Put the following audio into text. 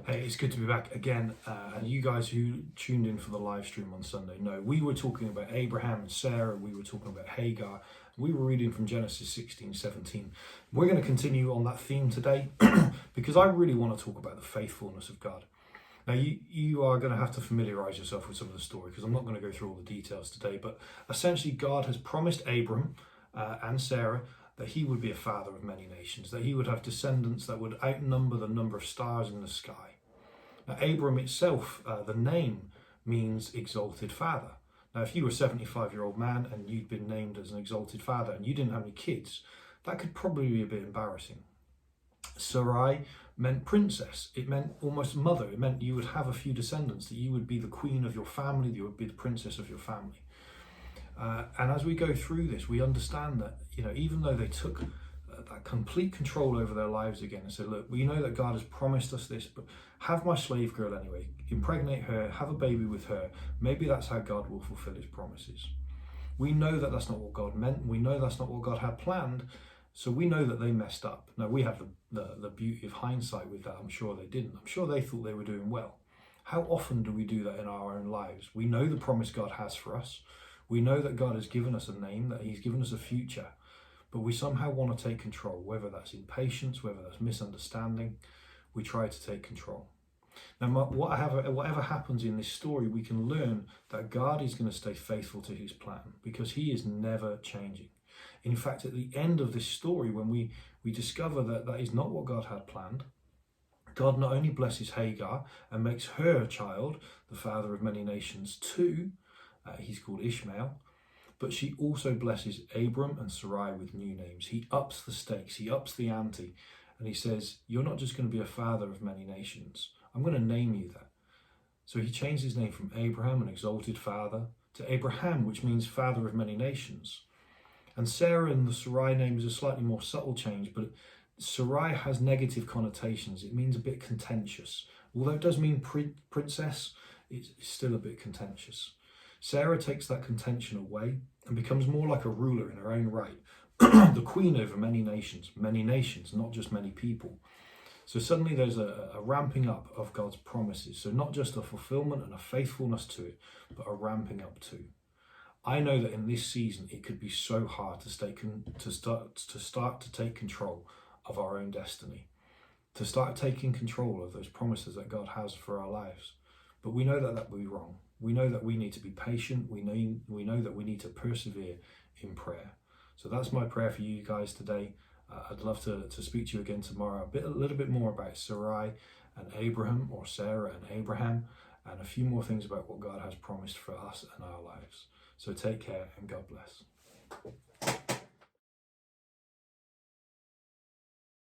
Hey, it's good to be back again. And you guys who tuned in for the live stream on Sunday know we were talking about Abraham and Sarah, we were talking about Hagar, we were reading from Genesis 16:17. We're going to continue on that theme today because I really want to talk about the faithfulness of God. Now, you are going to have to familiarize yourself with some of the story because I'm not going to go through all the details today, but essentially God has promised Abram and Sarah that he would be a father of many nations, that he would have descendants that would outnumber the number of stars in the sky. Now, Abram itself, the name means exalted father. Now, if you were a 75-year-old man and you'd been named as an exalted father and you didn't have any kids, that could probably be a bit embarrassing. Sarai meant princess. It meant almost mother. It meant you would have a few descendants, that you would be the queen of your family, that you would be the princess of your family. And as we go through this, we understand that, even though they took that complete control over their lives again and said, look, we know that God has promised us this, but have my slave girl anyway, impregnate her, have a baby with her. Maybe that's how God will fulfill his promises. We know that that's not what God meant. We know that's not what God had planned. So we know that they messed up. Now, we have the beauty of hindsight with that. I'm sure they didn't. I'm sure they thought they were doing well. How often do we do that in our own lives? We know the promise God has for us. We know that God has given us a name, that he's given us a future, but we somehow want to take control, whether that's impatience, whether that's misunderstanding. We try to take control. Now, whatever happens in this story, we can learn that God is going to stay faithful to his plan because he is never changing. In fact, at the end of this story, when we discover that that is not what God had planned, God not only blesses Hagar and makes her child the father of many nations too, he's called Ishmael, but she also blesses Abram and Sarai with new names. He ups the stakes, he ups the ante, and he says, you're not just going to be a father of many nations, I'm going to name you that. So he changed his name from Abraham, an exalted father, to Abraham, which means father of many nations. And Sarah and the Sarai name is a slightly more subtle change, but Sarai has negative connotations. It means a bit contentious. Although it does mean princess, it's still a bit contentious. Sarah takes that contention away and becomes more like a ruler in her own right, the queen over many nations, not just many people. So suddenly there's a ramping up of God's promises. So not just a fulfillment and a faithfulness to it, but a ramping up too. I know that in this season it could be so hard to start to take control of our own destiny, to start taking control of those promises that God has for our lives. But we know that that would be wrong. We know that we need to be patient. We know that we need to persevere in prayer. So that's my prayer for you guys today. I'd love to speak to you again tomorrow, a little bit more about Sarai and Abraham, or Sarah and Abraham, and a few more things about what God has promised for us and our lives. So take care and God bless.